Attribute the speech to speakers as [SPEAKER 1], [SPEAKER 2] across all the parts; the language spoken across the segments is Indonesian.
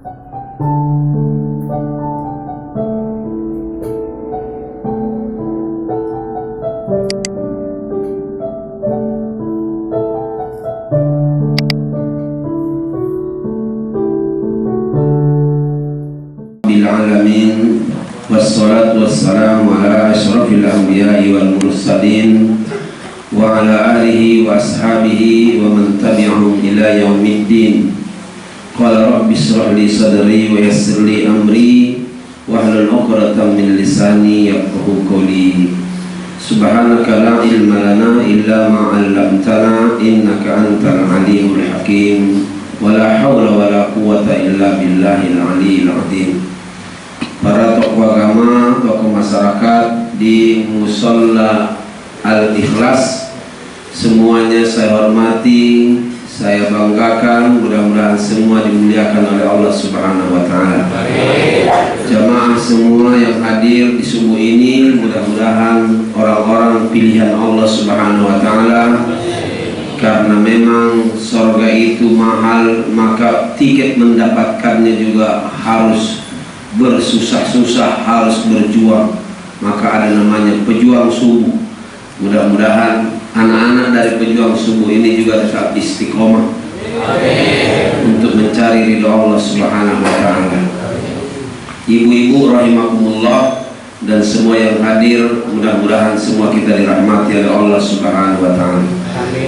[SPEAKER 1] Alamin wassalatu wassalamu ala asyrafil anbiya'i wal mursalin wa ala alihi wa ashabihi wa man tabi'ahum ila yaumiddin. Qala rabbi shrah li sadri wa yassir li amri wahlul 'uqdatam min lisani yafqahu qawli. Subhanaka la ilma lana illa ma 'allamtana innaka antal alimul hakim. Wa la hawla wa la quwwata illa billahil aliyyil 'azim. Para tokoh agama, tokoh masyarakat di Musholla Al-Ikhlas, semuanya saya hormati, saya banggakan. Mudah-mudahan semua dimuliakan oleh Allah Subhanahu wa Ta'ala. Jamaah semua yang hadir di subuh ini, mudah-mudahan orang-orang pilihan Allah Subhanahu wa Ta'ala. Karena memang surga itu mahal, maka tiket mendapatkannya juga harus bersusah-susah, harus berjuang. Maka ada namanya pejuang subuh. Mudah-mudahan anak-anak dari pejuang subuh ini juga tetap istiqomah untuk mencari ridho Allah Subhanahu wa Ta'ala. Ibu-ibu rahimakumullah dan semua yang hadir, mudah-mudahan semua kita dirahmati oleh Allah Subhanahu wa Ta'ala.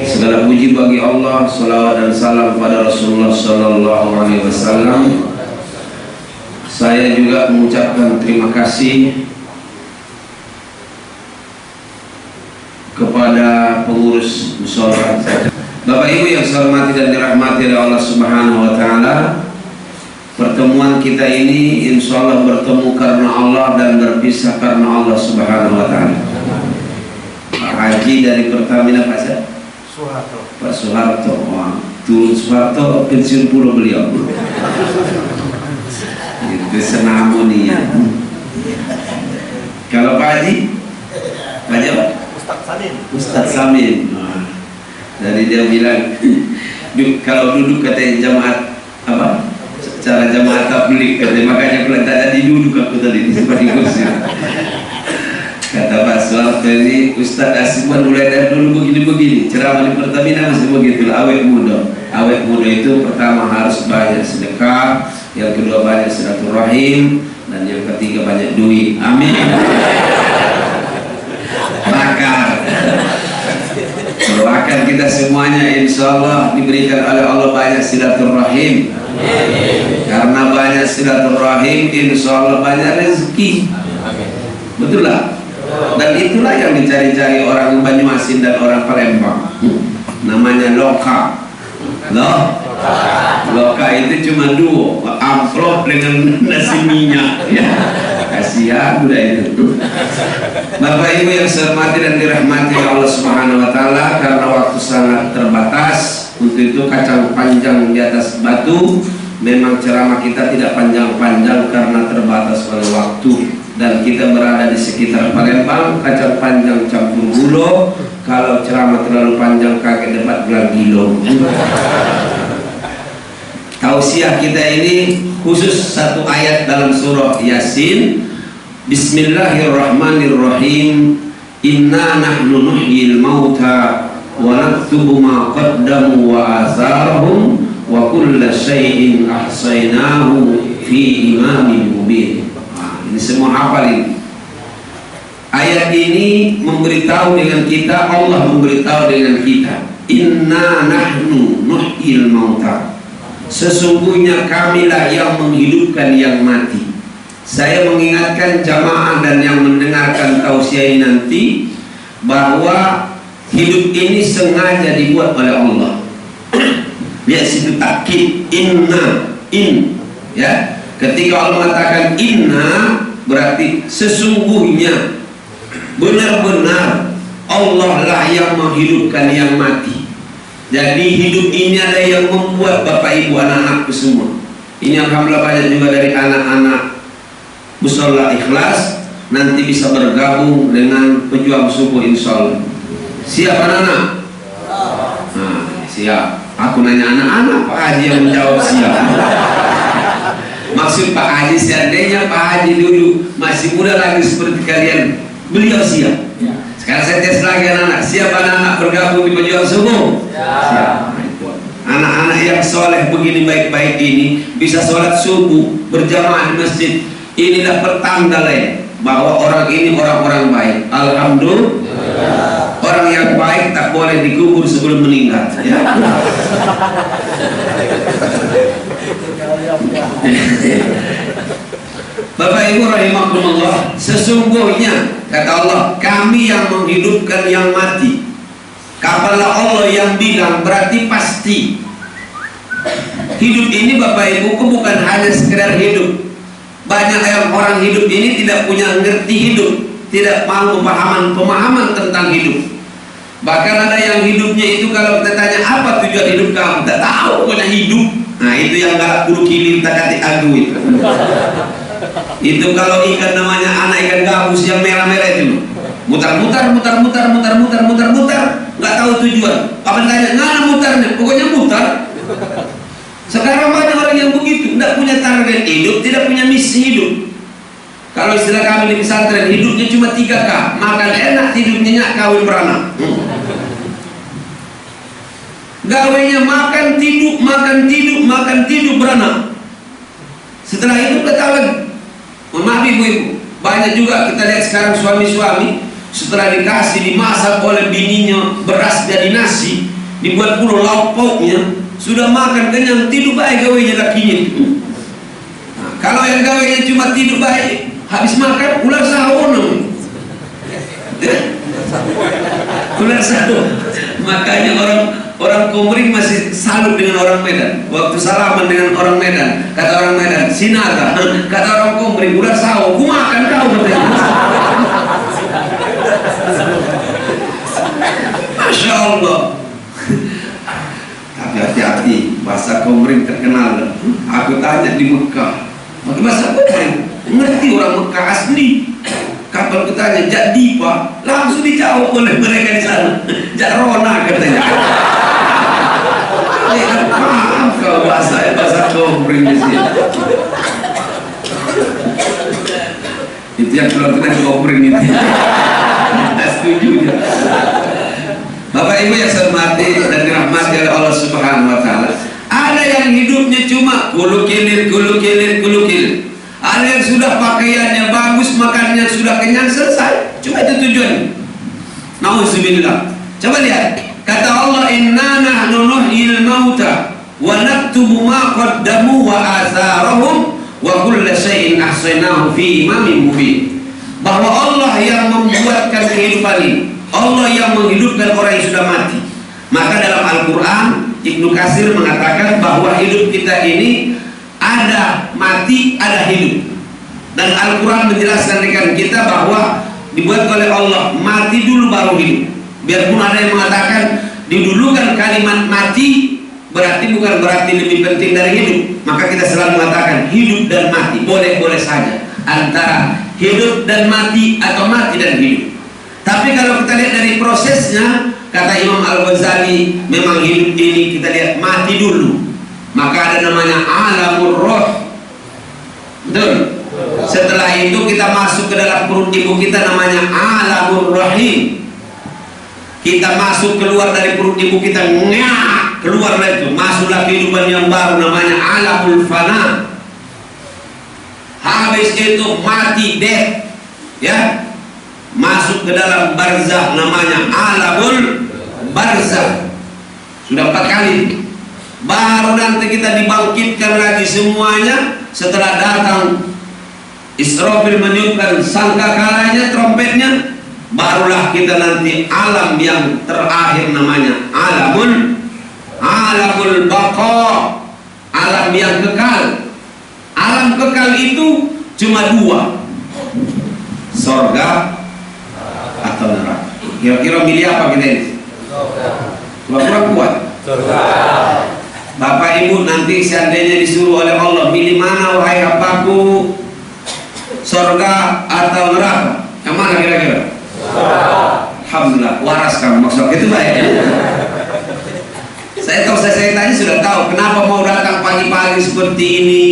[SPEAKER 1] Segala puji bagi Allah, salawat dan salam pada Rasulullah sallallahu alaihi wasallam. Saya juga mengucapkan terima kasih kepada pengurus musholla. Bapak Ibu yang saya hormati dan dirahmati oleh Allah Subhanahu wa Ta'ala, pertemuan kita ini insya Allah bertemu karena Allah dan berpisah karena Allah Subhanahu wa Ta'ala. Pak Haji dari Pertamina, Pak Soeharto. Pak Soeharto, turun Soeharto, pensiun puluh beliau. Itu senamun nih ya. Kalau Pak Haji, Pak Haji apa? Ustadz Samin. Dari dia bilang, kalau duduk katanya jamaat apa? Cara jamaat tabligh katanya, makanya pulang tak jadi duduk aku tadi seperti kursi. Kata Pak Soeharto ini, Ustadz Asiman mulai dari dulu begini-begini, ceramah di Pertamina masih begitu, awet muda. Awet muda itu pertama harus banyak sedekah, yang kedua banyak silaturahim, dan yang ketiga banyak duit. Amin. Doakan kita semuanya insya Allah diberikan oleh Allah banyak silaturahim. Karena banyak silaturahim, insya Allah banyak rezeki. Betul lah. Dan itulah yang dicari-cari orang Banyuasin dan orang Palembang. Namanya loka. Loka itu cuma dua, amplop dengan nasi minyak. Ya. Kasihan udah itu. Bapak Ibu yang saya hormati dan dirahmati Allah Subhanahu wa Ta'ala, karena waktu sangat terbatas, untuk itu kacang panjang di atas batu. Memang ceramah kita tidak panjang-panjang karena terbatas oleh waktu, dan kita berada di sekitar Palembang. Kacang panjang campur gulo. Kalau ceramah terlalu panjang kakek debat gelar gilo. Tausiah kita ini khusus satu ayat dalam surah Yasin. Bismillahirrahmanirrahim. Inna nahnu nuhyil mauta wa naktubu ma qaddamu wa atharahum wa kulla syai'in ahsaynahu fi imamin mubin. Ini semua hafal ini. Ayat ini memberitahu dengan kita, Allah memberitahu dengan kita, inna nahnu nuhyil mauta, sesungguhnya kamilah yang menghidupkan yang mati. Saya mengingatkan jamaah dan yang mendengarkan tausiah ini nanti, bahwa hidup ini sengaja dibuat oleh Allah. Lihat situ takkid, inna, ya. Ketika Allah mengatakan inna, berarti sesungguhnya, benar-benar Allah lah yang menghidupkan yang mati. Jadi hidup ini ada yang membuat Bapak Ibu anak-anakku semua. Ini alhamdulillah banyak juga dari anak-anak Musholla Ikhlas nanti bisa bergabung dengan pejuang subuh insyaallah. Siap anak-anak? Nah, siap. Aku nanya anak-anak, Pak Haji yang menjawab siap. Maksud Pak Haji, seandainya Pak Haji dulu masih muda lagi seperti kalian, beliau siap. Sekarang saya tes lagi anak-anak, siap anak-anak bergabung di Pejuang Subuh? Siap. Anak-anak yang soleh begini baik-baik ini bisa sholat subuh berjamaah di masjid. Inilah pertanda lain bahwa orang ini orang-orang baik. Alhamdulillah. Orang yang baik tak boleh dikubur sebelum meninggal. Ya. Bapak Ibu rahimakumullah, sesungguhnya kata Allah, kami yang menghidupkan yang mati. Kapalah Allah yang bilang, berarti pasti. Hidup ini Bapak Ibu bukan hanya sekedar hidup. Banyak yang orang hidup ini tidak punya ngerti hidup, tidak mau pemahaman tentang hidup. Bahkan ada yang hidupnya itu kalau kita tanya apa tujuan hidup kamu, tidak tahu punya hidup. Nah itu yang galak bulu kilim tak kati agu itu. Itu kalau ikan namanya anak ikan gabus yang merah-merah itu, mutar-mutar, nggak tahu tujuan. Apa tanya, ngana mutarnya? Pokoknya mutar. Sekarang banyak orang yang begitu, tidak punya target hidup, tidak punya misi hidup. Kalau istilah kami di pesantren, hidupnya cuma 3K, makan enak, tidur nyenyak, kawin beranak. Gawainya makan tidur, beranak. Setelah itu kita tahu lagi. Maaf ibu-ibu, banyak juga kita lihat sekarang suami-suami setelah dikasih dimasak oleh bininya beras jadi nasi, dibuat pula lauk pauknya, sudah makan kenyang, tidur baik gawainya lakinya. Nah, kalau yang gawainya cuma tidur baik, habis makan ular sahur. Ular sahur. Makanya orang Komering masih salut dengan orang Medan. Waktu salaman dengan orang Medan, kata orang Medan, Sinata, kata orang Komering, ular sahur, ku makan kau katanya. Masya Allah. Tapi hati-hati, bahasa Komering terkenal. Aku tanya di Mekah, pakai bahasa Komering, ngerti orang Mekah asli. Kapan ketanya, jadi Pak, langsung dijawab oleh mereka di sana. Jak Rona katanya. Maaf kalau bahasa Komering di sini. Itu yang keluar kita Komering itu. Tidak setuju ya. Bapak Ibu yang saya hormati dan dirahmati oleh Allah Subhanahu Wa Taala, ada yang hidupnya cuma kulu kilir. Ada yang sudah pakaiannya bagus, makannya sudah kenyang, selesai. Cuma itu tujuan. Nauzubillah. Coba lihat. Kata Allah, inna nahnu nuhyil mauta wa naktubu ma qaddamu wa atharahum wa kulla syai'in ahsaynahu fi imamin mubin. Bahwa Allah yang membuatkan kehidupan ini, Allah yang menghidupkan orang yang sudah mati. Maka dalam Al-Quran Ibnu Katsir mengatakan bahwa hidup kita ini ada mati, ada hidup. Dan Al-Quran menjelaskan dengan kita bahwa dibuat oleh Allah, mati dulu baru hidup. Biarpun ada yang mengatakan didulukan kalimat mati, berarti bukan berarti lebih penting dari hidup. Maka kita selalu mengatakan hidup dan mati, boleh-boleh saja antara hidup dan mati atau mati dan hidup. Tapi kalau kita lihat dari prosesnya, kata Imam Al-Ghazali, memang hidup ini kita lihat mati dulu. Maka ada namanya alamur roh. Betul? Setelah itu kita masuk ke dalam perut ibu kita, namanya alamur rahim. Kita masuk keluar dari perut ibu kita, keluar dari itu, masuklah kehidupan yang baru, namanya alamul fana. Habis itu mati, death, ya, masuk ke dalam barzakh, namanya alamul barzakh. Sudah 4 kali. Baru nanti kita dibangkitkan lagi semuanya setelah datang Israfil meniupkan sangkakalanya, trompetnya, barulah kita nanti alam yang terakhir, namanya alamul baqa, alam yang kekal. Alam kekal itu cuma 2, sorga atau neraka. Kira-kira milih apa kita ini? Kurang kuat. Sorga. Bapak Ibu nanti seandainya disuruh oleh Allah, milih mana wahai hambaku, sorga atau neraka, yang mana kira-kira? Alhamdulillah, waras kamu maksud itu baik. Saya tanya sudah tahu kenapa mau datang pagi-pagi seperti ini,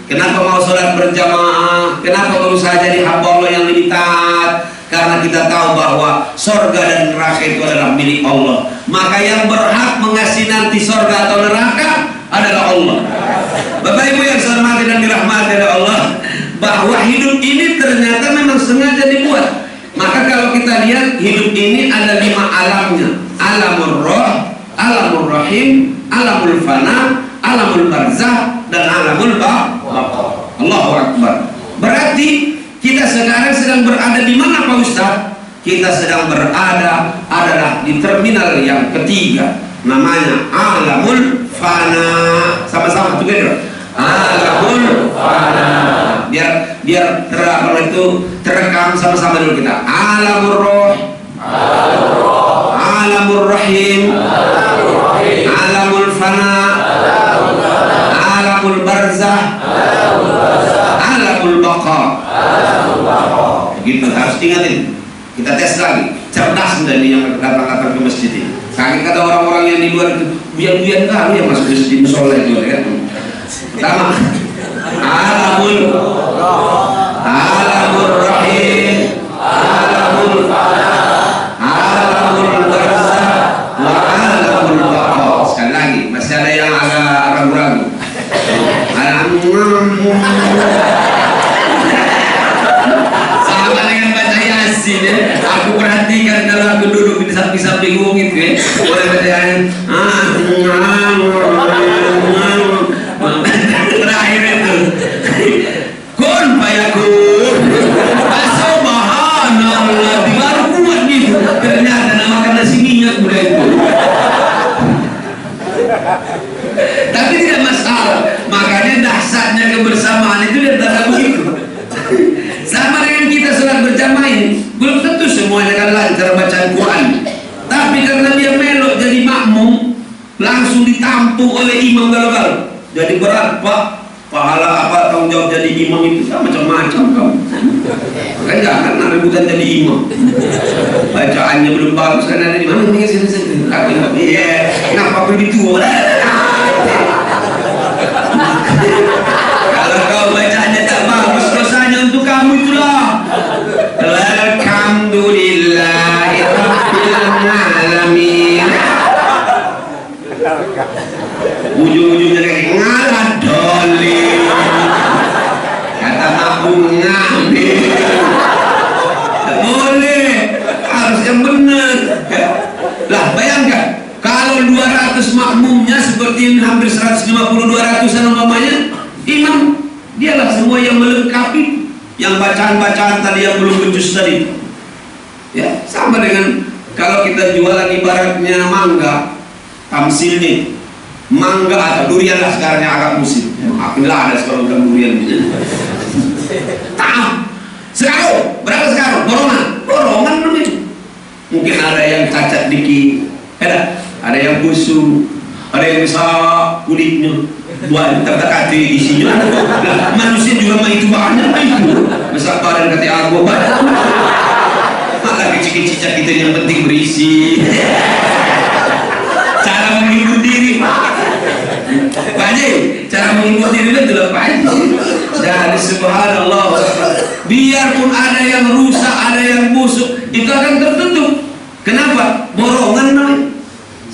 [SPEAKER 1] kenapa mau sholat berjamaah, kenapa berusaha jadi hamba Allah yang lebih taat. Karena kita tahu bahwa surga dan neraka itu adalah milik Allah. Maka yang berhak mengasih nanti surga atau neraka adalah Allah. Bapak Ibu yang saya hormati dan dirahmati oleh Allah, bahwa hidup ini ternyata memang sengaja dibuat. Maka kalau kita lihat hidup ini ada 5 alamnya: alamur roh, alamur rahim, alamul fana, alamul barzah, dan alamul baqa. Allahu Akbar. Berarti kita sekarang sedang berada di mana Pak Ustaz? Kita sedang berada adalah di terminal yang ketiga, namanya alamul fana. Sama-sama together. Alamul fana. Biar terekam sama-sama dulu kita. Alamur roh, alamur rahim, alamul fana, alamul barzah, alamul baqa. Gitu, harus diingatin. Kita tes lagi, cerdas dari yang datang-datang ke masjid ini. Kaki kata orang-orang yang di luar itu, biar kali yang masuk masjid musola itu ya. Pertama, alamul rahim, alamul barzah, wa alamul baqa. Sekali lagi, masih ada yang agak ragu-ragu. Sama dengan baca Yasin ya. Aku perhatikan kalau aku duduk di samping-samping itu ya. Boleh baca Yasin. Terakhir itu kun fayakun. Subhanallah. Baru kuat gitu. Ternyata nama karena si minyak udah itu. Tapi tidak masalah. Makanya dahsyatnya kebersamaan itu dan tak begitu. Sama dengan kita sholat berjamaah ini, belum tentu semuanya akan lancar bacaan Quran. Tapi karena dia melok jadi makmum, langsung ditampung oleh imam galau-galau. Jadi berat Pak, pahala apa tanggung jawab jadi imam itu macam-macam kamu. Kan jangan ada bukan jadi imam. Bacaannya belum bagus kan ada di mana nih sini. Iya, kenapa begitu? Kalau kau bacanya tak bagus, dosanya untuk kamu itulah. Alhamdulillahi rabbil alamin. Ujung-ujungnya kayak ngalah dolim. Kata mabung ngambil. Boleh, harus yang benar. Lah bayangkan, kalau 200 makmumnya seperti hampir 150-200an umpamanya, imam dialah semua yang melengkapi yang bacaan-bacaan tadi yang belum becus tadi. Ya, sama dengan kalau kita jualan ibaratnya mangga, tamsil nih, mangga atau durian lah sekarang yang agak musim. Alhamdulillah ada sekarang udah durian gitu. Sekarang berapa sekarang? Borongan namanya. Mungkin ada yang cacat dikit, ada yang busuk, ada yang bisa kulitnya. Buat terdekat isinya. Nah, manusia juga mah itu banyak itu. Besar badan kata aku banyak. Malah kecil-kecil kita yang penting berisi. Cara menghibur diri. Pak Haji, cara menghibur diri itu adalah Pak Haji. Dan subhanallah, biarpun ada yang rusak, ada yang busuk, itu akan tertutup. Kenapa? Borongan namanya.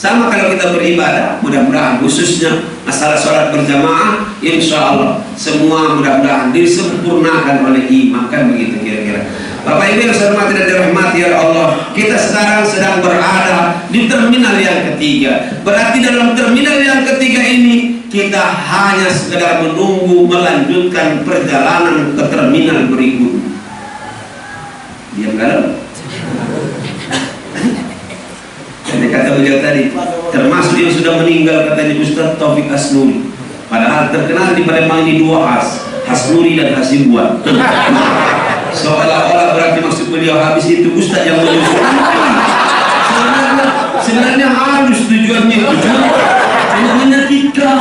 [SPEAKER 1] Sama kalau kita beribadah, mudah-mudahan khususnya masalah sholat berjamaah, insya Allah semua mudah-mudahan disempurnakan oleh imam, kan begitu kira-kira. Bapak Ibu yang saya hormati dan dirahmati oleh Allah, kita sekarang sedang berada di terminal yang ketiga. Berarti dalam terminal yang ketiga ini kita hanya sekedar menunggu melanjutkan perjalanan ke terminal berikutnya. Diam galau. Jadi kata beliau tadi, termasuk yang sudah meninggal katanya Ustaz Taufik Hasnuri. Padahal terkenal di Palembang ini 2 Hasnuri dan Hasibuan. Seolah-olah berarti maksud beliau habis itu Ustaz yang menyusul. Sebenarnya halus tujuannya itu, cuma menyakitkan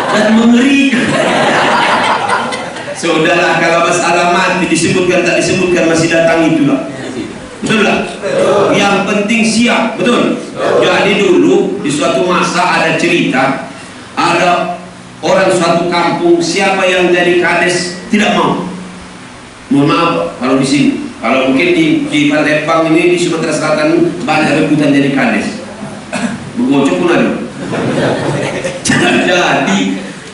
[SPEAKER 1] dan mengerikan. Sudahlah, kalau masalah mati disebutkan tak disebutkan masih datang itulah. Betul lah? Yang penting siap, betul? Jadi dulu di suatu masa ada cerita, ada orang suatu kampung, siapa yang jadi kades tidak mau. Mohon maaf kalau di sini, kalau mungkin di Palembang ini, di Sumatera Selatan banyak rebutan jadi kades. Begocok pun ada. Jadi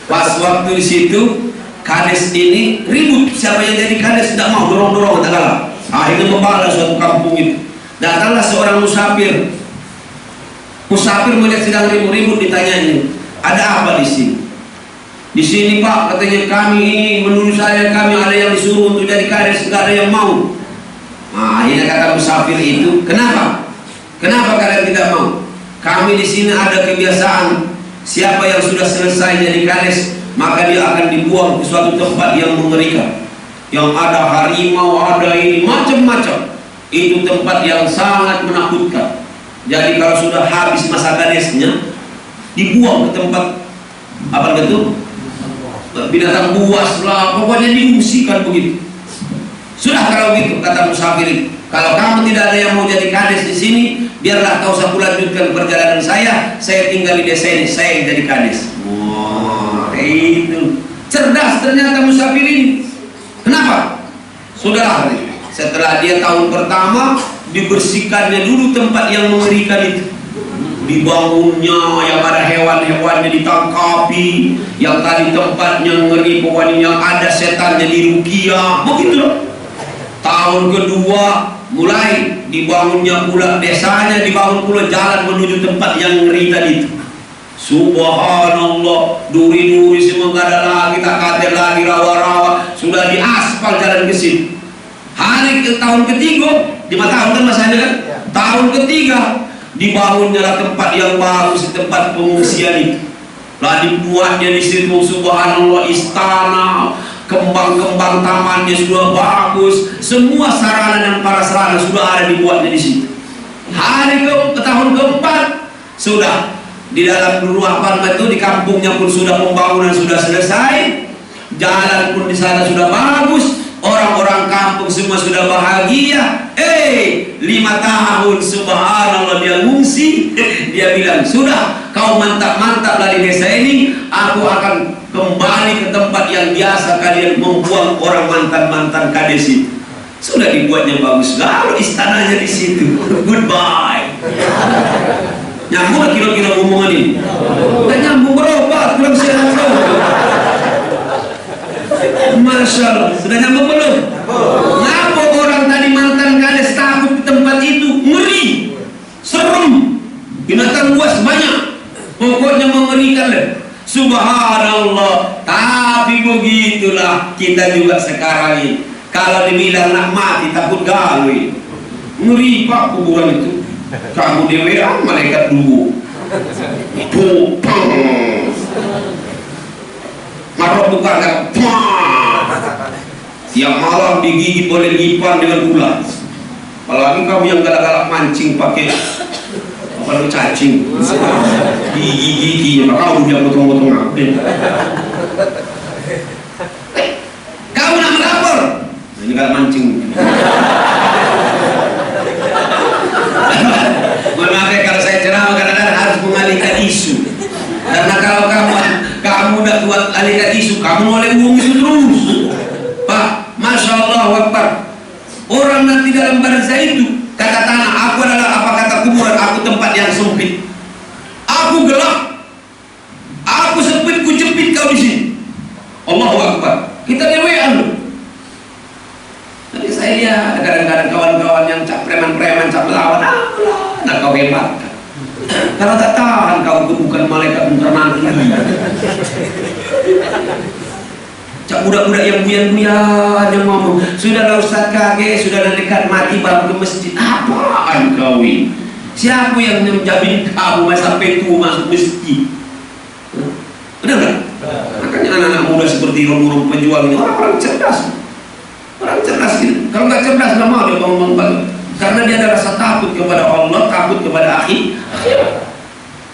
[SPEAKER 1] pas waktu di situ kades ini ribut, siapa yang jadi kades tidak mau, dorong-dorong tak. Akhirnya membalas suatu kampung itu. Datanglah seorang musafir. Musafir melihat sedang ribut-ribut, ditanyanya, ada apa di sini? Di sini Pak, katanya kami ini, menurut saya kami ada yang disuruh untuk jadi kades, tidak ada yang mau. Nah, akhirnya kata musafir itu, kenapa? Kenapa kalian tidak mau? Kami di sini ada kebiasaan, siapa yang sudah selesai jadi kades, maka dia akan dibuang ke suatu tempat yang mengerikan, yang ada harimau, ada ini macam-macam. Itu tempat yang sangat menakutkan. Jadi kalau sudah habis masa kadesnya, dibuang ke tempat apa itu? Binatang buas lah, pokoknya diungsikan begitu. Sudah kalau gitu, kata musafir, kalau kamu tidak ada yang mau jadi kades di sini, biarlah kau usah lanjutkan perjalanan saya tinggal di desa ini, saya yang jadi kades. Wah, itu cerdas ternyata musafir ini. Kenapa? Sudah, setelah dia tahun pertama dibersihkannya dulu tempat yang mengerikan itu, dibangunnya yang ada hewan-hewannya ditangkapi, yang tadi tempatnya ngeri, pokoknya yang ada setannya diruqyah, begitu loh. Tahun kedua mulai dibangunnya pula desanya, dibangun pula jalan menuju tempat yang ngeri tadi itu. Subhanallah, duri-duri semua nggak ada lagi, tak ada lagi, rawa-rawa, sudah diaspal jalan ke situ. Tahun ketiga, 5 tahun kan masanya kan? Tahun ketiga dibangunnya tempat yang bagus, tempat pengungsian itu. Lah dibuatnya di situ, subhanallah, istana, kembang-kembang tamannya sudah bagus, semua sarana dan prasarana sudah ada dibuatnya di situ. Tahun keempat sudah di dalam rumah Palma itu, di kampungnya pun sudah pembangunan sudah selesai, jalan pun di sana sudah bagus, orang-orang kampung semua sudah bahagia. 5 tahun subhanallah dia ngungsi. Dia bilang, sudah kau mantap-mantap lah di desa ini, aku akan kembali ke tempat yang biasa kalian membuang orang mantan-mantan kades itu. Sudah dibuatnya bagus, lalu istananya di situ. Goodbye. Nyambung kira-kira omongan ini? Nggak nyambung, berobat kurang sehat. Masya Allah, sudah nyambung belum? Ngapa orang tadi mantan kades takut di tempat itu? Ngeri, serem, binatang buas banyak, pokoknya mengerikan deh. Subhanallah. Tapi begitulah kita juga sekarang ini. Kalau dibilang nak mati takut galui, ngeri Pak kuburan itu. Kamu dewean malaikat dulu marah bukan kan, tiap malam digigit oleh lipan dengan ular. Apalagi kamu yang galak-galak mancing pakai apa, cacing, gigi-gigi, maka kamu yang potong-potong apa? Kamu nak melapor, ini galak mancing. Makanya kalau saya ceramah kadang-kadang harus mengalihkan isu, karena kalau kamu udah buat alihkan isu, kamu oleh uang itu terus Pak. Masya Allah Akbar. Orang nanti dalam bahasa itu kata tanah, aku adalah apa kata kuburan, aku tempat yang sempit, aku gelap, aku sempit, ku jepit kau di sini. Allahu Akbar. Kita dewean loh. Nanti saya lihat kadang-kadang kawan-kawan yang cap preman-preman, cap lawan, nah kau hebat. Kalau tak tahan kau itu bukan malaikat munkar nakir. Cak budak-budak yang buyan-buyan yang ngomong, sudahlah Ustaz kakek, sudah dekat mati baru ke masjid. Apaan kau ini? Siapa yang menjamin kamu sampai tua masuk masjid? Benar nggak? Makanya anak-anak muda seperti orang-orang penjual ini orang-orang cerdas. Orang cerdas gitu. Kalau nggak cerdas nggak mau dia ngomong-ngomong, karena dia ada rasa takut kepada Allah, takut kepada akhirat.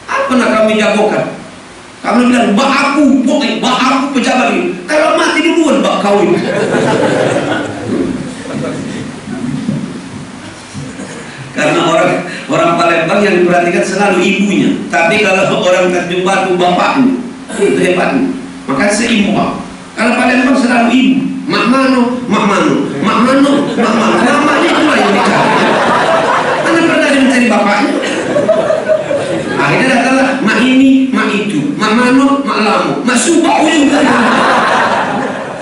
[SPEAKER 1] Apa nak kami jagokan? Kamu bilang, mbak aku pejabat ini. Kalau mati duluan mbak kau ini. yang diperhatikan selalu ibunya, tapi kalau orang Tanjung Batu bapaknya, itu hebatnya. Maka seimbang. Kalau Palembang selalu ibu, mak mano, mak mano, mak mano, mak mano. Namanya itulah yang dicari. Mana pernah dia mencari bapaknya? Akhirnya datanglah mak ini, mak itu, mak mano, mak lamu, mak subau juga.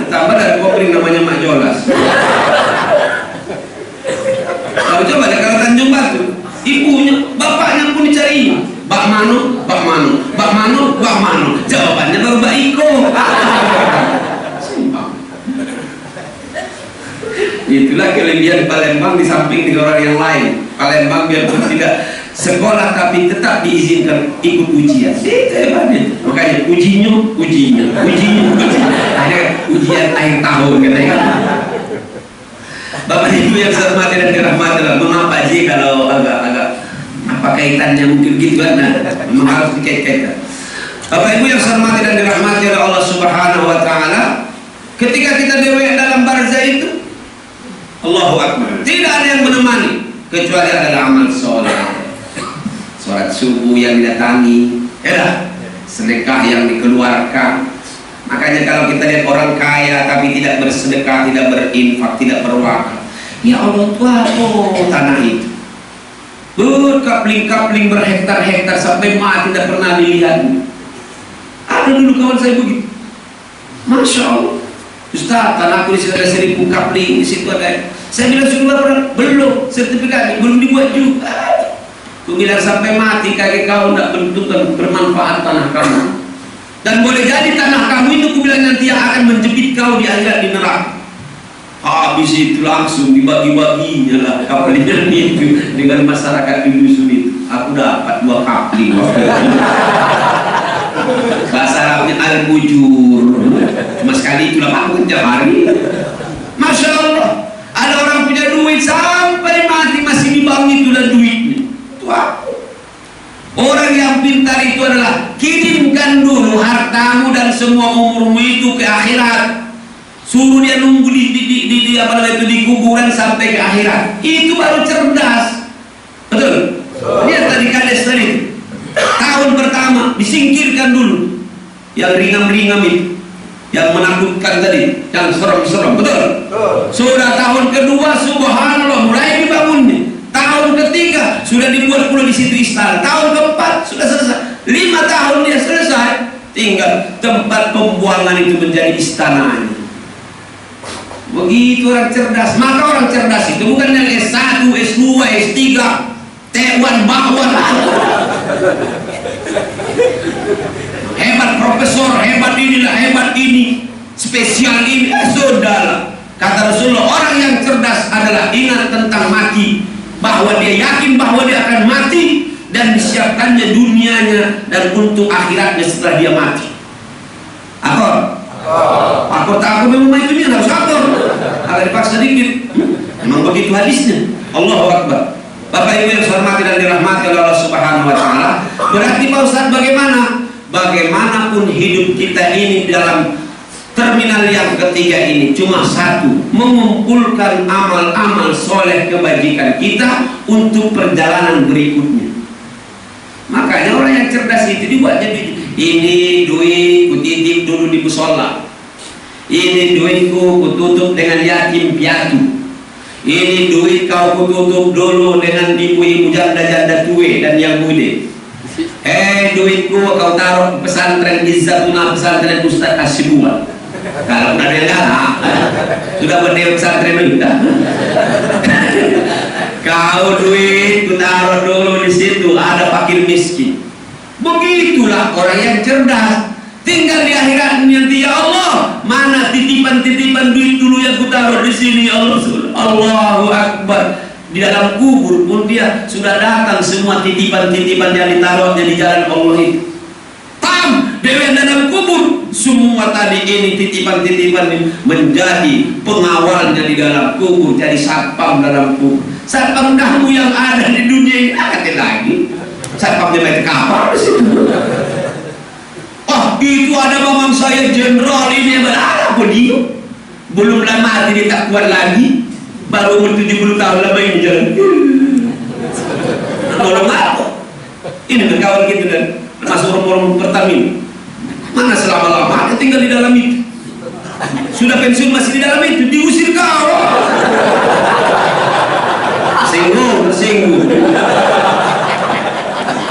[SPEAKER 1] Ditambah dari kopling namanya mak jolas. Kalau coba deh kalau Tanjung Batu, ibunya, bapaknya pun dicari. Bak mano, bak mano, bak mano, bak mano. Jawabannya baru Mbak Iko. Itulah kelebihan Palembang di samping negara yang lain. Palembang biarpun tidak sekolah tapi tetap diizinkan ikut ujian. Itu hebatnya. Makanya ujinya. Akhirnya ujian akhir tahun katanya. Bapak Ibu yang saya hormati dan dirahmati, mengapa sih kalau agak apa kaitannya mungkin gitu kan? Memang harus dikait-kaitkan. Bapak Ibu yang saya hormati dan dirahmati oleh Allah Subhanahu wa taala, ketika kita dewek dalam barzah itu, Allahu Akbar, tidak ada yang menemani kecuali adalah amal soleh. Sholat subuh yang didatangi, sedekah yang dikeluarkan. Makanya kalau kita lihat orang kaya tapi tidak bersedekah, tidak berinfak, tidak berwakaf, ya Allah tua tanah itu berkapling-kapling berhektar-hektar sampai mati tidak pernah dilihat. Ada dulu kawan saya begitu, Masya Allah, Ustaz, tanahku di situ ada 1000 kapling, di situ ada. Saya bilang sudah belum, sertifikat belum dibuat juga. Aku bilang sampai mati kaki kau tidak bentukkan bermanfaat tanah kamu. Dan boleh jadi tanah kamu itu, aku bilang nanti yang akan menjepit kau di akhirat di neraka. Habis itu langsung dibagi-baginya lah kapalnya itu dengan masyarakat di dusun itu. Aku dapat 2 kapling waktu itu. Bahasa Arabnya al-bujur. Cuma sekali itu lah aku tiap hari. Masya Allah, ada orang punya duit sampai mati masih dibangun itu dan duitnya. Itu aku. Orang yang pintar itu adalah kirimkan dulu hartamu dan semua umurmu itu ke akhirat. Suruh dia nunggu di apa namanya itu, di kuburan sampai ke akhirat. Itu baru cerdas. Betul? Lihat tadi kades tadi. Tahun pertama disingkirkan dulu yang ringan-ringan itu, yang menakutkan tadi, yang serem-serem. Betul? Sudah tahun kedua, subhanallah, mulai dibangunnya. Tahun ketiga sudah dibuat pula di situ istana. Tahun keempat sudah selesai. 5 tahun dia selesai. Tinggal tempat pembuangan itu menjadi istananya. Begitu orang cerdas. Maka orang cerdas itu bukan yang S1, S2, S3, T1, Bakwan. Hebat profesor, hebat inilah, hebat ini, spesial ini. Saudara, kata Rasulullah, orang yang cerdas adalah ingat tentang mati, bahwa dia yakin bahwa dia akan mati dan disiapkannya dunianya dan untuk akhiratnya setelah dia mati. Akor? Akor tak aku memang itu harus akor. Agak dipaksa dikit. Memang begitu hadisnya. Allahu Akbar. Bapak Ibu yang saya hormati dan dirahmati oleh Allah Subhanahu wa taala, berarti Pak Ustaz bagaimana? Bagaimanapun hidup kita ini dalam terminal yang ketiga ini cuma satu, mengumpulkan amal-amal soleh kebajikan kita untuk perjalanan berikutnya. Makanya orang yang cerdas itu dibuatnya ini duit kutitip dulu di musola, ini duitku kututup dengan yatim piatu, ini duit kau kututup dulu dengan ibu-ibu janda-janda tua dan yang muda. Duitku kau taruh pesantren Izzatuna, pesantren Ustaz Asyibua. Kalau udah ada sudah berdiri pesantren udah. Kau duit ku taruh dulu di situ, ada fakir miskin. Begitulah orang yang cerdas. Tinggal di akhirat nanti, ya Allah, mana titipan-titipan duit dulu yang ku taruh di sini, ya Allah. Allahu Akbar. Di dalam kubur pun dia sudah datang semua titipan-titipan yang ditaruhnya di jalan Allah itu. Dewan dalam kubur semua tadi ini titipan-titipan menjadi pengawalnya di dalam kubur, jadi satpam dalam kubur. Satpam kamu yang ada di dunia ini ada lagi. Satpamnya baik kapal di situ. Oh, itu ada mamang saya jenderal ini berada dia. Belum lama dia tak kuat lagi. Baru umur 70 tahun lama ini jalan. Tolong aku.
[SPEAKER 2] Ini kan kawan kita dan masuk orang-orang Pertamina. Mana selama-lama tinggal di dalam itu. Sudah pensiun masih di dalam itu, diusir kau. Tersinggung.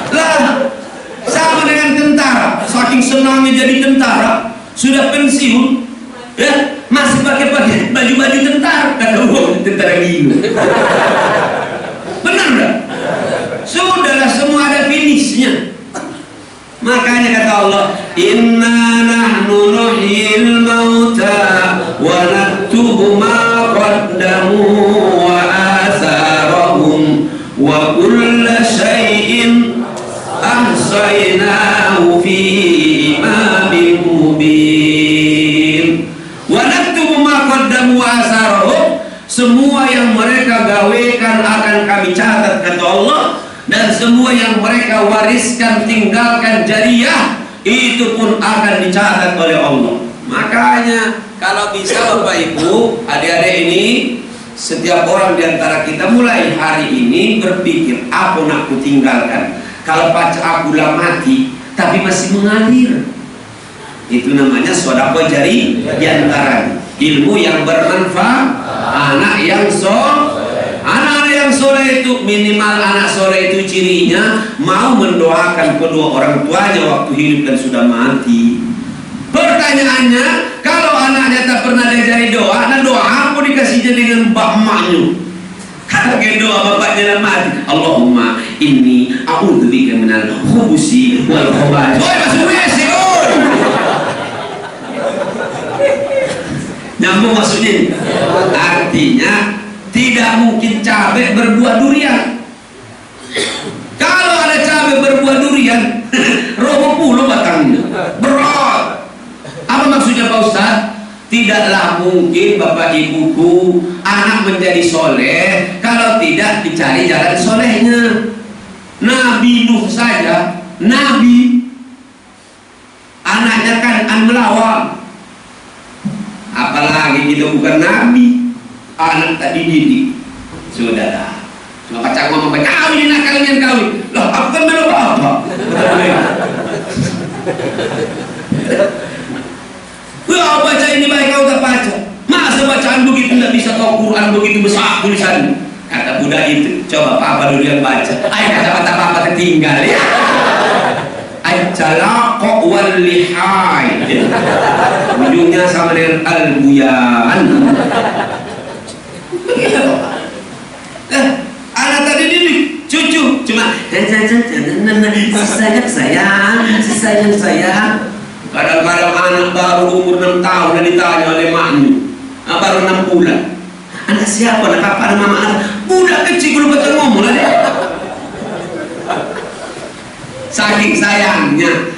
[SPEAKER 2] Lah, sama dengan tentara. Saking senangnya jadi tentara, sudah pensiun, ya masih pakai baju-baju tentara. Kata tentara gila. Benar enggak? Sudahlah, semua ada finishnya. Makanya kata Allah, inna nahnu nuhyil mauta wa naktubu ma qaddamu wa atharahum wa kulla syai'in ahsaynahu fi imamin mubin. Wa naktubu ma qaddamu wa atharahum, semua yang mereka gawekan akan kami catat kata Allah. Dan semua yang mereka wariskan, tinggalkan jariah, itu pun akan dicatat oleh Allah. Makanya kalau bisa Bapak Ibu, adik-adik ini, setiap orang di antara kita mulai hari ini berpikir, apa nak ku tinggalkan? Kalau pacar aku lah mati, tapi masih mengalir, itu namanya sedekah jari di antara ilmu yang bermanfaat, anak yang soleh. Anak yang soleh itu minimal, anak soleh itu cirinya mau mendoakan kedua orang tuanya waktu hidup dan sudah mati. Pertanyaannya, kalau anaknya tak pernah diajari doa, nah doa apa dikasihnya dengan emaknya? Kata doa bapaknya dan mati, Allahumma inni a'udzubika minal khubusi wal khaba'ith. Oi, masuk WC, oi. Nyambung maksudnya. Artinya tidak mungkin cabai berbuah durian. Kalau ada cabai berbuah durian, 20 batangnya berat. Apa maksudnya Pak Ustaz? Tidaklah mungkin Bapak Ibuku anak menjadi soleh kalau tidak dicari jalan solehnya. Nabi Nuh saja, Nabi, anaknya kan melawak. Apalagi kita bukan Nabi, anak tak dididik. Sudahlah, cuma pacar ngomong baik, kawin nak kalian kawin. Loh, aku kan belum apa. Wah, baca ini baik, kau tak baca. Masa bacaan begitu tidak bisa tahu Quran begitu besar tulisannya? Kata budak itu, coba papa dulu yang baca. Ayo kata papa tertinggal ya. Al-jalaq wal lihai. Ujungnya sama dengan al-buyan. Anak tadi ini cucu cuma sayang sayang. Kadang-kadang anak baru umur 6 tahun dan ditanya oleh maknya, baru 6 bulan. Anak siapa? Anak apa? Anak mama? Anak budak kecil belum baca ngomong lah dia. Saking sayangnya.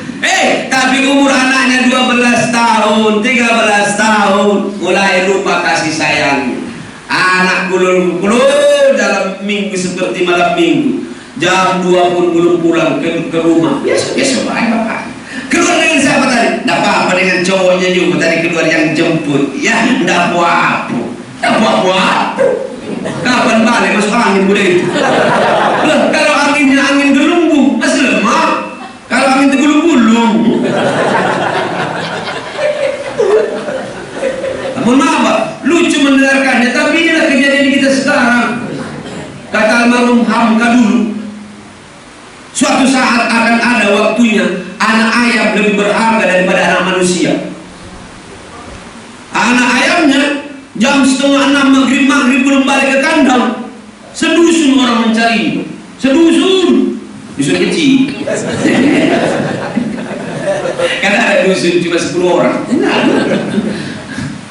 [SPEAKER 2] Tapi umur anaknya 12 tahun, 13 tahun mulai lupa kasih sayangnya. Anak gulung-gulung dalam minggu seperti malam minggu, jam 2 pun belum pulang ke rumah. Biasa baik bapak. Keluar dengan siapa tadi? Tidak apa-apa, dengan cowoknya juga tadi keluar yang jemput. Ya, tidak apa-apa. Kapan balik masuk angin budaya itu? Loh, kalau anginnya angin gelumbu masih lemah. Kalau angin itu gulung-gulung. Mohon maaf Pak, lucu mendengarkannya, tapi inilah kejadian kita sekarang. Kata almarhum Hamka dulu, suatu saat akan ada waktunya anak ayam lebih berharga daripada anak manusia. Anak ayamnya jam 5:30 maghrib belum balik ke kandang, sedusun orang mencari, dusun kecil. Karena ada dusun cuma 10 orang.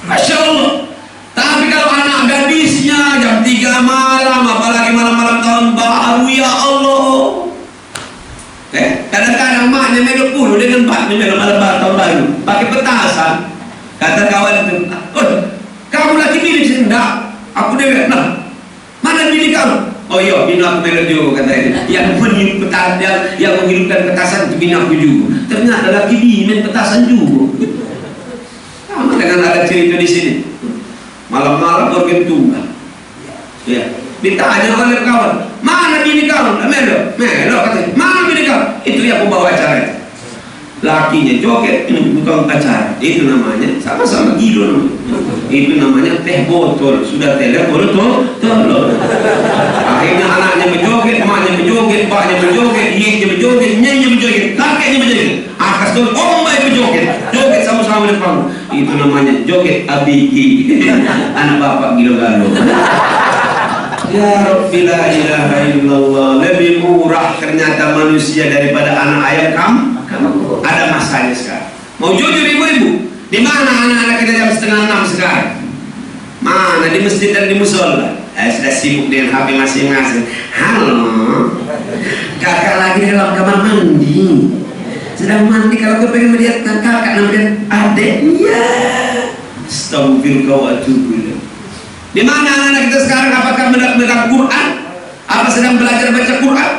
[SPEAKER 2] Masya Allah. Tapi kalau anak gadisnya jam 3 malam, apalagi malam-malam tahun baru, ya Allah. Kadang-kadang maknya medok puluh dengan paknya medok malam tahun baru pakai petasan. Kata kawan itu, kamu lagi milih sih? Enggak, aku dewek. Nah, mana milih kamu? Oh iya, bina aku medok juga, kata itu. Yang menghidupkan petasan itu bina aku juga. Ternyata lagi main petasan juga. Sama dengan ada cerita di sini. Malam-malam organ tunggal. Ya, ditanya oleh kawan, mana mana bini kau? Melo katanya, mana bini kau? Itu yang pembawa acara itu. Lakinya joget, ini bukan acara. Itu namanya sama-sama gilo. Itu namanya teh botol. Sudah teh botol, tolong. Akhirnya anaknya berjoget, emaknya berjoget, baknya berjoget, ieknya berjoget, nyanyi berjoget, kakeknya berjoget. Akas tuh ombai berjoget, joget sama-sama di depan. Itu namanya joget abiki. Anak bapak gilo-galo. Ya Rabbi la ilaha illallah. Lebih murah ternyata manusia daripada anak ayam kamu. Ada masanya sekarang. Mau jujur ibu-ibu, di mana anak-anak kita jam 5:30 sekarang? Mana di masjid dan di musola? Sudah sibuk dengan HP masing-masing. Halo, kakak lagi dalam kamar mandi. Sedang mandi. Kalau kau pengen melihat kakak dan melihat adeknya, astagfirullah wa atubu ilaih. Di mana anak-anak kita sekarang? Apakah memegang Quran? Apa sedang belajar baca Quran?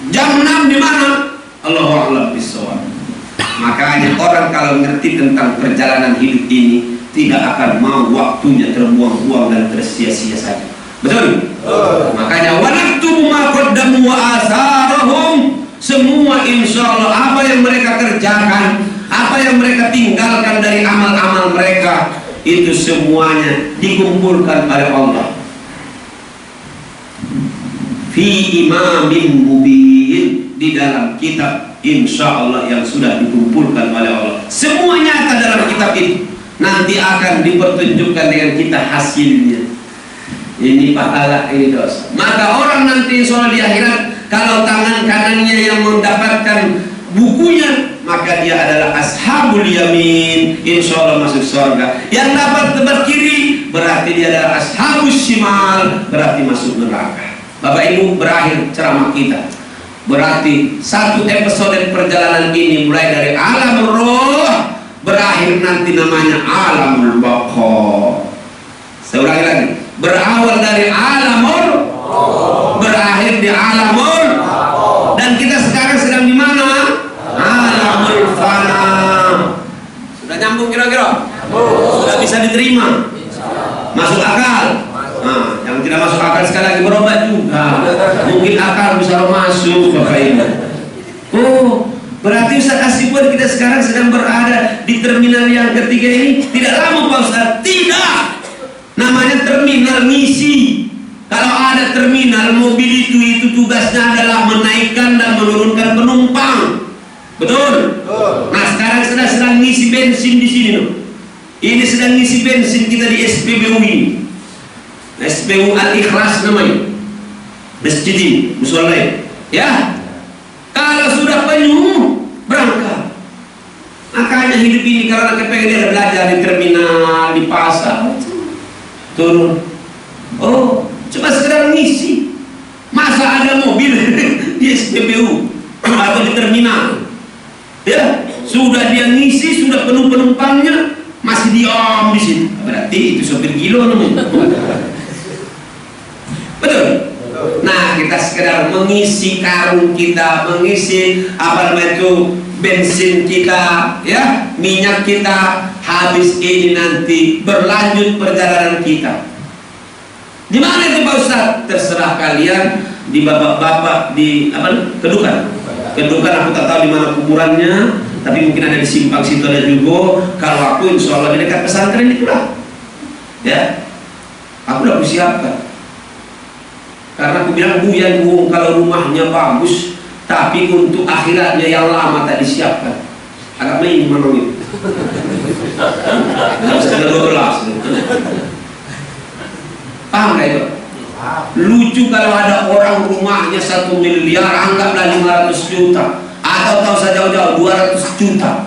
[SPEAKER 2] Jam 6 di mana? Allahu a'lam bishawab. Makanya orang kalau ngerti tentang perjalanan hidup ini tidak akan mau waktunya terbuang-buang dan tersia-sia saja. Betul? Makanya wanaktubu ma qaddamu wa atharahum. Semua insyaallah apa yang mereka kerjakan, apa yang mereka tinggalkan dari amal-amal mereka, itu semuanya dikumpulkan oleh Allah fi imamin mubin, di dalam kitab insyaallah yang sudah dikumpulkan oleh Allah. Semua nyata dalam kitab ini. Nanti akan dipertunjukkan dengan kita hasilnya. Ini pahala, ini dosa. Maka orang nanti insyaallah di akhirat, kalau tangan kanannya yang mendapatkan bukunya, maka dia adalah ashabul yamin, insyaallah masuk surga. Yang dapat tempat kiri, berarti dia adalah ashabus shimal, berarti masuk neraka. Bapak Ibu, berakhir ceramah kita. Berarti satu episode perjalanan ini mulai dari alam roh, berakhir nanti namanya alamul baqa. Saya ulangi lagi, berawal dari alamul roh, berakhir di alamul, dan kita sekarang sedang di mana? Alamul fana. Sudah nyambung kira-kira? Sudah bisa diterima? Masuk akal? Nah, yang tidak masuk akal sekali lagi berobat juga. Mungkin akal bisa masuk Bapak Ibu. Oh, berarti Ustaz Asifwan kita sekarang sedang berada di terminal yang ketiga ini. Tidak lama Pak Ustaz. Tidak. Namanya terminal misi. Kalau ada terminal mobil itu tugasnya adalah menaikkan dan menurunkan penumpang. Betul? Nah, sekarang sedang ngisi bensin di sini loh. Ini sedang ngisi bensin kita di SPBU ini. SPBU Al-Ikhlas namanya. Masjid ini, musola ini. Ya. Kalau sudah penuh, berangkat. Makanya hidup ini kalau kita pengen dia belajar di terminal, di pasar, turun. Oh, coba sekedar ngisi. Masa ada mobil di SPBU atau di terminal? Ya, sudah dia ngisi, sudah penuh penumpangnya, masih diam di sini. Berarti itu sopir gilo namanya. Betul? Nah, kita sekedar mengisi karung kita, mengisi apa namanya itu bensin kita, ya, minyak kita. Habis ini nanti berlanjut perjalanan kita. Di mana itu Pak Ustaz? Terserah kalian, di bapak-bapak di apa? Kedukan. Kedukan aku tak tahu di mana kuburannya, tapi mungkin ada di simpang situ ada juga. Kalau aku insya Allah di dekat pesantren itulah. Ya, aku udah persiapkan. Karena aku bilang buyan kalau rumahnya bagus, tapi untuk akhiratnya yang lama tak disiapkan. Agak main mana itu? Harus ada 12. Paham gak itu? Lucu kalau ada orang rumahnya 1 miliar, anggaplah 500 juta, atau tahu saja jauh-jauh 200 juta.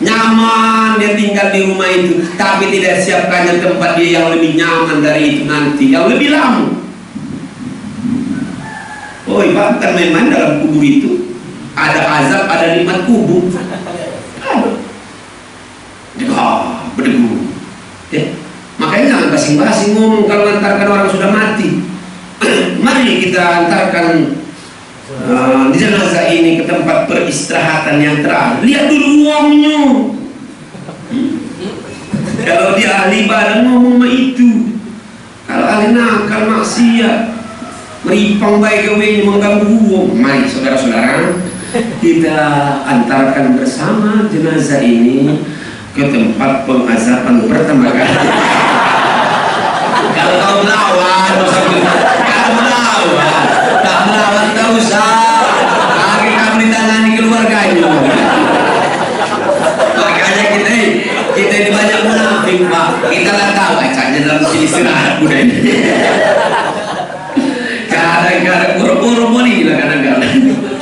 [SPEAKER 2] Nyaman dia tinggal di rumah itu, tapi tidak siapkannya tempat dia yang lebih nyaman dari itu nanti, yang lebih lama. Oh iya, bukan main-main dalam kubur itu. Ada azab, ada nikmat kubur. Berdebu. Ya. Makanya jangan basing-basing ngomong kalau antarkan orang sudah mati. Mari kita antarkan di jenazah ini ke tempat peristirahatan yang terakhir. Lihat dulu uangnya. Kalau dia ahli ibadah ngomong mah itu. Kalau ahli nakal maksiat, meripang baik gawe mengganggu hukum. Mari saudara-saudara, kita antarkan bersama jenazah ini ke tempat pengazaban pertama kali. Kalau kau melawan, kalau melawan, tak melawan tak usah. Lagi kamu ditangani keluarganya. Makanya kita ini banyak munafik, Pak. Kita lah tahu acanya dalam sini istirahat muda ini. Kadang-kadang buru-buru nih lah kadang-kadang.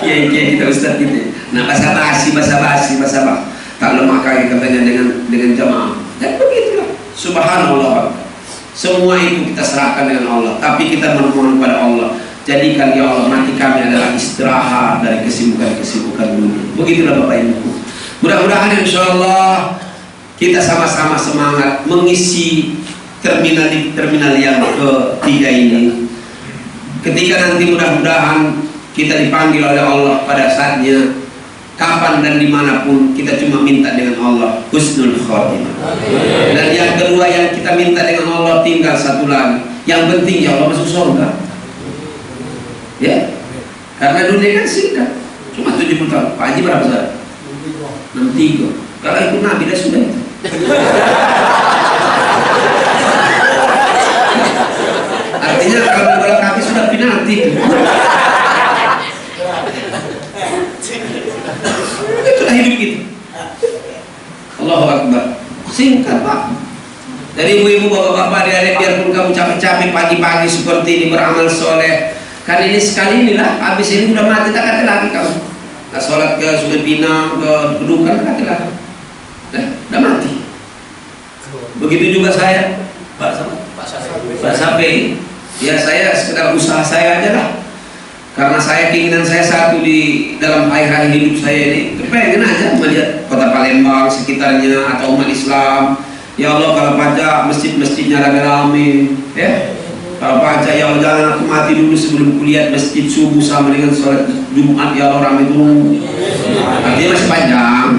[SPEAKER 2] Kiai-kiai kita ustaz kita. Nah basa-basi. Tak lemah kaki katanya dengan jamaah. Dan begitulah. Subhanallah. Semua itu kita serahkan dengan Allah. Tapi kita memohon kepada Allah. Jadikan ya Allah mati kami adalah istirahat dari kesibukan-kesibukan dunia. Begitulah Bapak Ibu. Mudah-mudahan insya Allah kita sama-sama semangat mengisi terminal yang ketiga ini. Ketika nanti mudah-mudahan kita dipanggil oleh Allah pada saatnya, kapan dan dimanapun kita cuma minta dengan Allah husnul khotimah. Dan yang kedua yang kita minta dengan Allah tinggal satu lagi. Yang penting ya Allah masuk surga. Ya, karena dunia kan singkat, cuma 70 tahun. Pak Haji berapa tahun? 63. Kalau ikut Nabi dah sudah itu. Artinya kalau bola kaki sudah penalti. Itulah hidup kita. Allahu Akbar. Singkat Pak. Dari ibu-ibu, bapak-bapak, adik-adik, biarpun kamu capek-capek pagi-pagi seperti ini beramal soleh, kan ini sekali inilah, habis ini udah mati tak kata lagi kamu. Nah, sholat ke Sungai Pinang, ke Kedukan tak kata lagi. Udah mati. Begitu juga saya, Pak Sapi. Ya saya sekedar usaha saya aja lah. Karena keinginan saya satu di dalam akhir hidup saya ini, kepengen aja melihat kota Palembang sekitarnya atau umat Islam. Ya Allah kalau baca masjid-masjidnya rame-rame, ya. Kalau baca ya Allah jangan aku mati dulu sebelum kulihat masjid subuh sama dengan sholat Jumat ya Allah rame dulu. Artinya masih panjang.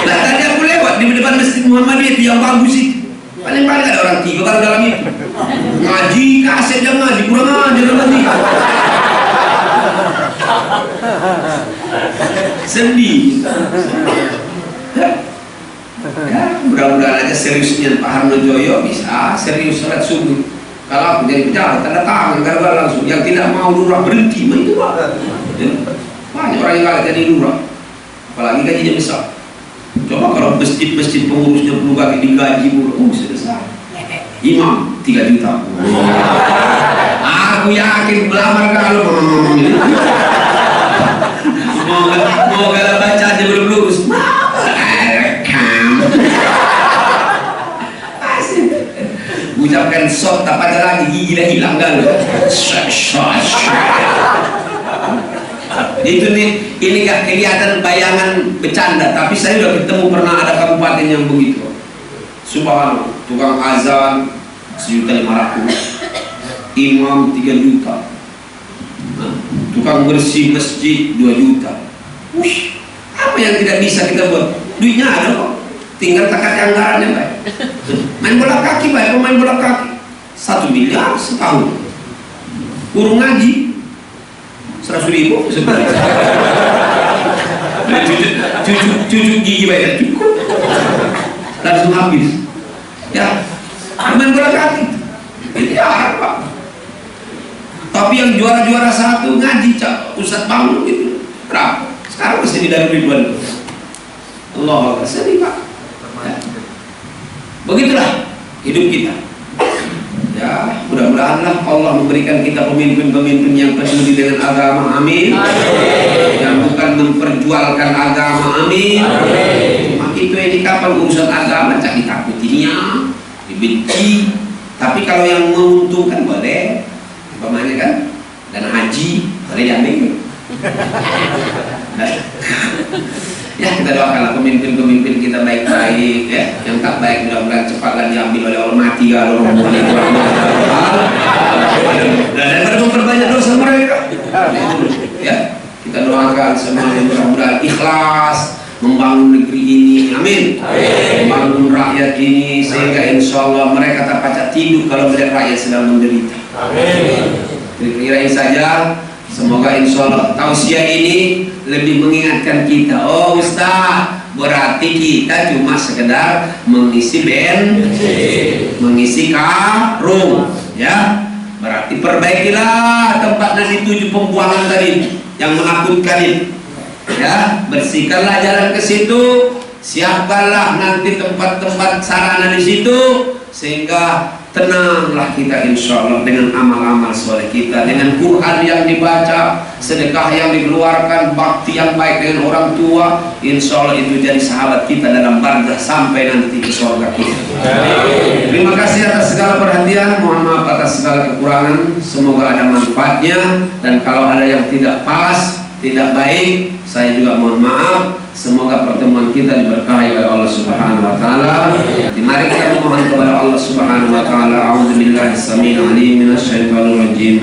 [SPEAKER 2] Nah tadi aku lewat di depan masjid Muhammadiyah itu yang bagus sih. Paling-paling ada orang 3 kalau dalam itu ngaji, kaset yang ngaji, kurang aja nanti. Sedih. Ya, mudah-mudahan aja seriusnya Pak Harno Joyo bisa serius sholat subuh. Kalau aku jadi pejabat tanda tangan gara-gara langsung. Yang tidak mau lurah berhenti, itu Pak. Banyak orang yang kalah jadi lurah, apalagi gajinya besar. Coba kalau masjid-masjid pengurusnya perlu kaki digaji mulu, selesai. Imam 3 juta. Aku yakin melamar kalau mau kalau baca aja belum lulus. Ucapkan sok tak ada lagi gigi dah hilang kan. Itu nih, ini gak kelihatan bayangan bercanda, tapi saya sudah ketemu pernah ada kabupaten yang begitu. Subhanallah, tukang azan 1.500.000, imam 3 juta, tukang bersih masjid 2 juta. Apa yang tidak bisa kita buat? Duitnya ada kok, tinggal takat anggarannya baik. Main bola kaki baik, main bola kaki 1 miliar setahun. Kurung ngaji 100.000 sebenarnya. Cucu gigi baik cukup, langsung habis. Ya, main bola kaki. Ini apa? Tapi yang juara-juara 1 ngaji Ustaz bangun gitu. Berapa? Sekarang masih di dalam ribuan. Allah sedih Pak. Ya. Begitulah hidup kita. Ya, mudah-mudahanlah Allah memberikan kita pemimpin-pemimpin yang peduli dengan agama, amin. Yang bukan memperjualkan agama, amin. Cuma itu ini kapan urusan agama tak ditakutinya, dibenci. Tapi kalau yang menguntungkan boleh, umpamanya kan dana haji boleh diambil. Ya kita doakanlah pemimpin-pemimpin kita baik-baik ya, yang tak baik mudah-mudahan cepatlah diambil oleh Allah, mati kalau orang boleh dan memperbanyak dosa mereka ya. Kita doakan semuanya mudah-mudahan ikhlas membangun negeri ini, amin. Membangun rakyat ini sehingga insya Allah mereka tak pacak tidur kalau melihat rakyat sedang menderita. Kira-kira ini saja. Semoga insya Allah tausiah ini lebih mengingatkan kita. Oh Ustaz, berarti kita cuma sekedar mengisi mengisi karung, ya. Berarti perbaikilah tempat yang dituju pembuangan tadi yang menakutkan ini, ya. Bersihkanlah jalan ke situ, siapkanlah nanti tempat-tempat sarana di situ sehingga tenanglah kita insya Allah dengan amal-amal soleh kita, dengan Quran yang dibaca, sedekah yang dikeluarkan, bakti yang baik dengan orang tua, insya Allah itu jadi sahabat kita dalam barzah sampai nanti ke surga kita. Terima kasih atas segala perhatian, mohon maaf atas segala kekurangan, semoga ada manfaatnya, dan kalau ada yang tidak pas, tidak baik, saya juga mohon maaf. Semoga pertemuan kita diberkahi oleh Allah Subhanahu wa taala. Mari kita mohon kepada Allah Subhanahu wa taala. A'udzubillahi samil alim minasyaitonir rajim.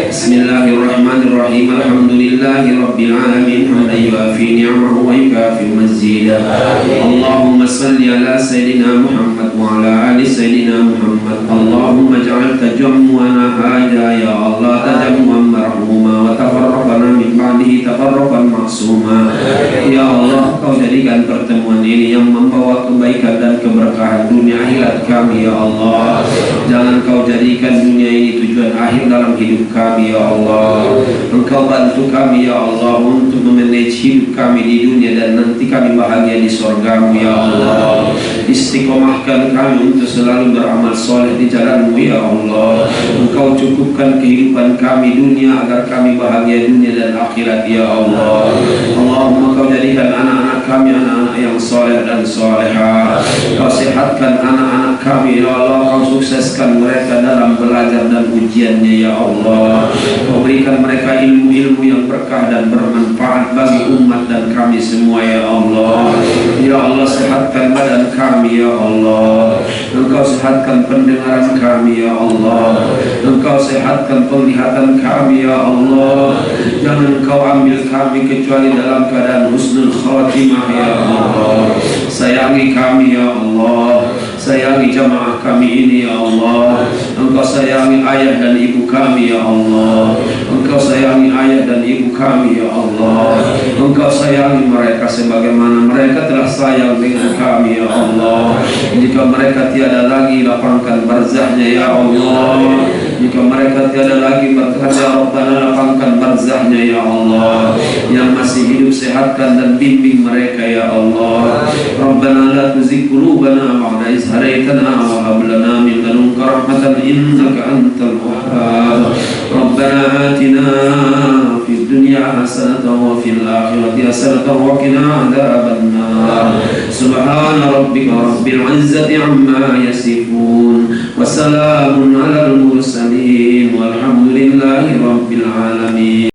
[SPEAKER 2] Bismillahirrahmanirrahim. Alhamdulillahi rabbil alamin. Hamdan yuafi ni'amahu wa yukafi mazidah. Allahumma shalli ala sayidina Muhammad wa ala ali sayidina Muhammad. Allahumma ja'al tajammu'ana hada ya Allah tajammu'an marhuma wa tafarraqana min ba'dihi tafarraqan ma'suma. Ya Allah, Kau jadikan pertemuan ini yang membawa kebaikan dan keberkahan dunia akhirat kami ya Allah. Jangan Kau jadikan dunia ini tujuan akhir dalam hidup kami ya Allah. Engkau bantu kami ya Allah untuk memanage hidup kami di dunia dan nanti kami bahagia di surga-Mu ya Allah. Istiqomahkan kami untuk selalu beramal soleh di jalan-Mu ya Allah. Engkau cukupkan kehidupan kami dunia agar kami bahagia dunia dan akhirat ya Allah. Allahumma Kau jadikan anak-anak kami anak-anak yang soleh dan soleha. Kau sehatkan anak-anak kami ya Allah. Kau sukseskan mereka dalam belajar dan ujiannya ya Allah. Kau berikan mereka ilmu-ilmu yang berkah dan bermanfaat bagi umat dan kami semua ya Allah. Ya Allah, sehatkan badan kami ya Allah. Engkau sehatkan pendengaran kami ya Allah. Engkau sehatkan penglihatan kami ya Allah. Jangan Engkau ambil kami kecuali dalam keadaan husnul khatimah ya Allah. Sayangi kami ya Allah. Sayangi jamaah kami ini ya Allah. Engkau sayangi ayah dan ibu kami ya Allah. Engkau sayangi ayah dan ibu kami ya Allah. Engkau sayangi mereka sebagaimana mereka telah sayang dengan kami ya Allah. Jika mereka tiada lagi, lapangkan barzahnya ya Allah. Jika mereka tiada lagi, berkata Rabbana, lapangkan barzahnya ya Allah. Yang masih hidup sehatkan dan bimbing mereka ya Allah. Rabbana la tuzigh qulubana ba'da idh hadaytana wa hab lana min ladunka rahmatan innaka antal wahhab. Rabbana atina fid dunya hasanatan wa fil akhirati hasanatan wa qina adzabannar. Subhana rabbika rabbil izzati amma yasifun wa salamun alal mursalin walhamdulillahi rabbil alamin.